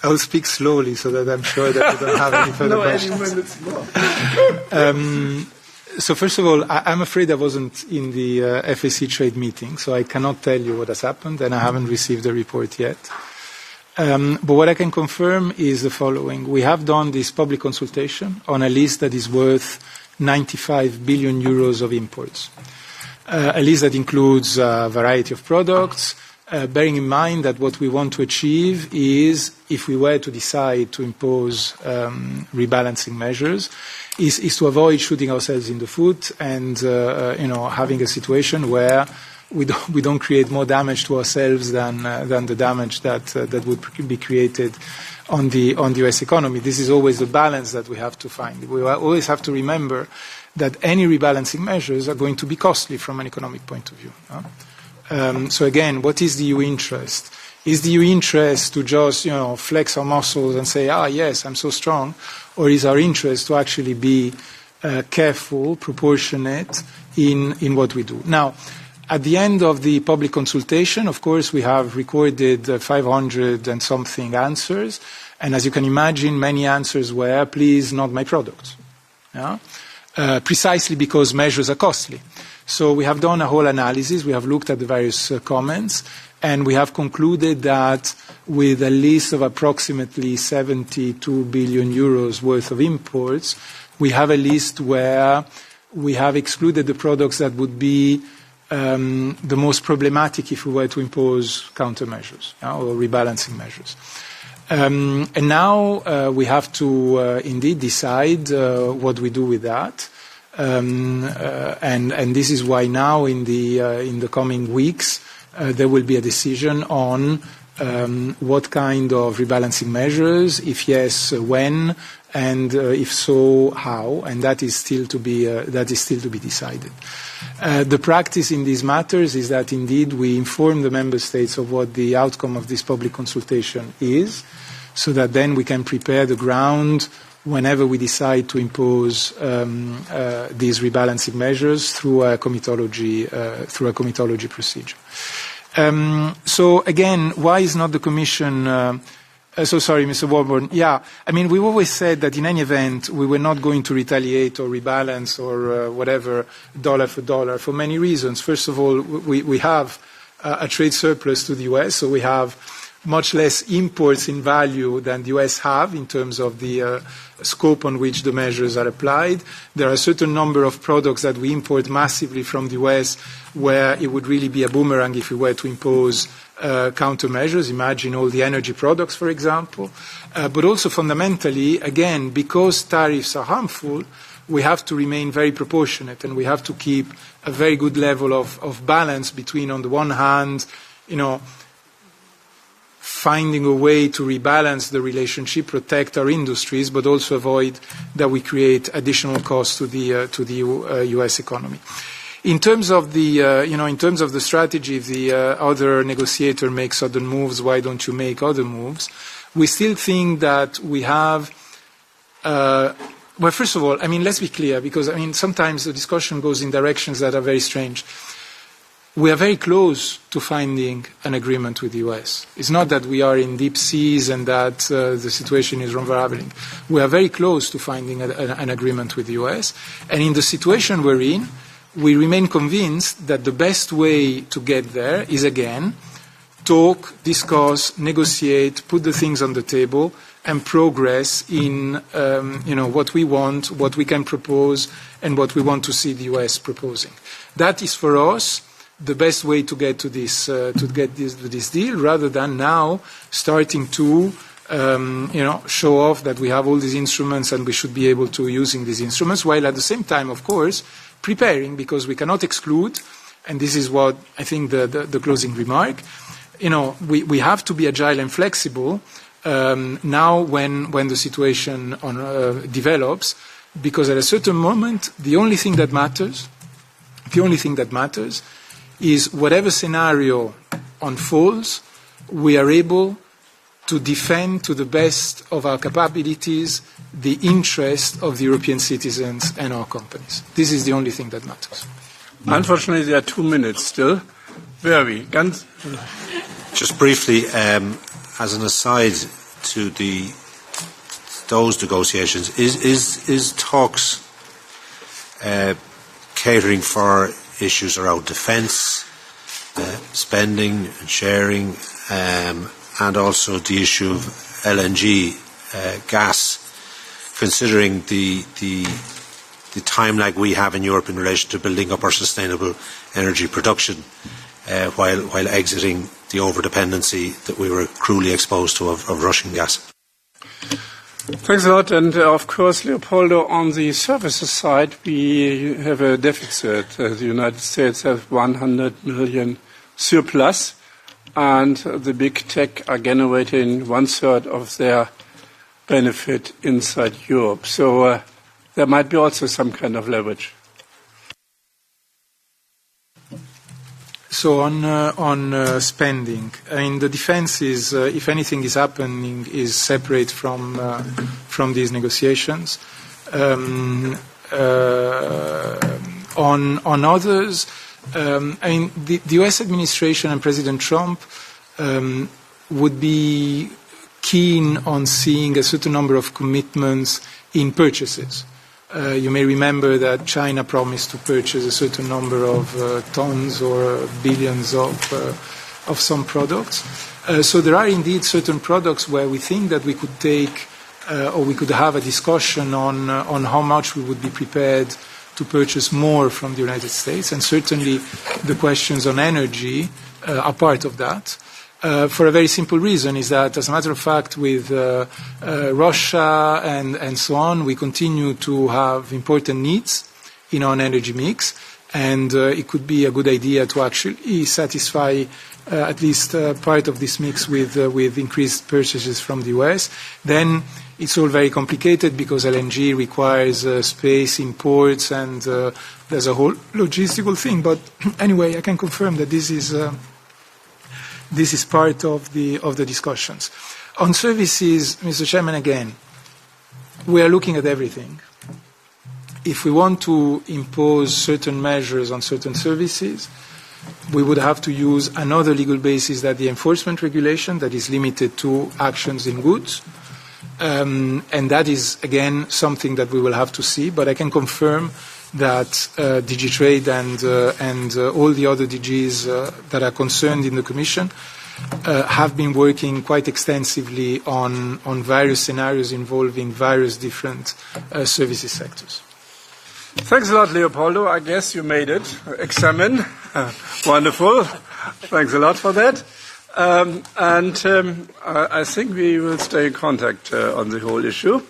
I'll speak slowly so that I'm sure that you don't have any further questions. 80 minutes more. So first of all, I'm afraid I wasn't in the FAC trade meeting, so I cannot tell you what has happened, and I haven't received the report yet. But what I can confirm is the following. We have done this public consultation on a list that is worth 95 billion euros of imports. A list that includes a variety of products, bearing in mind that what we want to achieve is, if we were to decide to impose rebalancing measures, is to avoid shooting ourselves in the foot and having a situation where we don't create more damage to ourselves than the damage that would be created on the US economy. This is always the balance that we have to find. We always have to remember that any rebalancing measures are going to be costly from an economic point of view. So again, what is the EU interest? Is the EU interest to just flex our muscles and say, yes, I'm so strong, or is our interest to actually be careful, proportionate in what we do? Now, at the end of the public consultation, of course, we have recorded 500 and something answers, and as you can imagine, many answers were, please, not my products. Precisely because measures are costly. So we have done a whole analysis, we have looked at the various comments, and we have concluded that with a list of approximately 72 billion euros worth of imports, we have a list where we have excluded the products that would be the most problematic if we were to impose countermeasures or rebalancing measures. And now we have to indeed decide what we do with that. And this is why now in the coming weeks there will be a decision on what kind of rebalancing measures, if yes, when, and if so, how, and that is still to be decided. The practice in these matters is that indeed we inform the member states of what the outcome of this public consultation is, so that then we can prepare the ground whenever we decide to impose these rebalancing measures through a comitology procedure. So again, why is not the Commission? So sorry, Mr. Warburton. Yeah, I mean, we've always said that in any event we were not going to retaliate or rebalance or whatever dollar for dollar for many reasons. First of all, we have a trade surplus to the US, so we have much less imports in value than the US have in terms of the scope on which the measures are applied. There are a certain number of products that we import massively from the US where it would really be a boomerang if we were to impose countermeasures. Imagine all the energy products, for example. But also fundamentally, again, because tariffs are harmful, we have to remain very proportionate and we have to keep a very good level of balance between, on the one hand, finding a way to rebalance the relationship, protect our industries, but also avoid that we create additional costs to the U.S. economy. In terms of the strategy, if the other negotiator makes other moves, why don't you make other moves? We still think that we have. Well, first of all, I mean, let's be clear, because sometimes the discussion goes in directions that are very strange. We are very close to finding an agreement with the US. It's not that we are in deep seas and that the situation is unraveling. We are very close to finding an agreement with the US. And in the situation we're in, we remain convinced that the best way to get there is, again, talk, discuss, negotiate, put the things on the table, and progress in what we want, what we can propose, and what we want to see the US proposing. That is, for us, the best way to get to this deal, rather than now starting to show off that we have all these instruments and we should be able to using these instruments, while at the same time, of course, preparing, because we cannot exclude, and this is what I think the closing remark, we have to be agile and flexible now when the situation develops, because at a certain moment, the only thing that matters is whatever scenario unfolds, we are able to defend to the best of our capabilities the interest of the European citizens and our companies. This is the only thing that matters. Unfortunately, there are 2 minutes still. Very. Just briefly, as an aside, to those negotiations, is talks catering for issues around defence, spending and sharing, and also the issue of LNG gas, considering the time lag we have in Europe in relation to building up our sustainable energy production, while exiting the over-dependency that we were cruelly exposed to of Russian gas. Thanks a lot. And of course, Leopoldo, on the services side, we have a deficit. The United States has 100 million surplus, and the big tech are generating 1/3 of their benefit inside Europe. So there might be also some kind of leverage. So on spending, I mean, the defence is, if anything is happening, is separate from these negotiations. On others, I mean, the U.S. administration and President Trump would be keen on seeing a certain number of commitments in purchases. You may remember that China promised to purchase a certain number of tons or billions of some products. So there are indeed certain products where we think that we could take or we could have a discussion on how much we would be prepared to purchase more from the United States. And certainly the questions on energy are part of that. For a very simple reason, is that, as a matter of fact, with Russia and so on, we continue to have important needs in our energy mix, and it could be a good idea to actually satisfy at least part of this mix with increased purchases from the US. Then it's all very complicated because LNG requires space, imports, and there's a whole logistical thing. But anyway, I can confirm that this is part of the discussions. On services, Mr. Chairman, again, we are looking at everything. If we want to impose certain measures on certain services, we would have to use another legal basis than the enforcement regulation that is limited to actions in goods. And that is, again, something that we will have to see. But I can confirm that Digitrade and all the other DGs that are concerned in the Commission have been working quite extensively on various scenarios involving various different services sectors. Thanks a lot, Leopoldo. I guess you made it. Examine. Wonderful. Thanks a lot for that. I think we will stay in contact on the whole issue.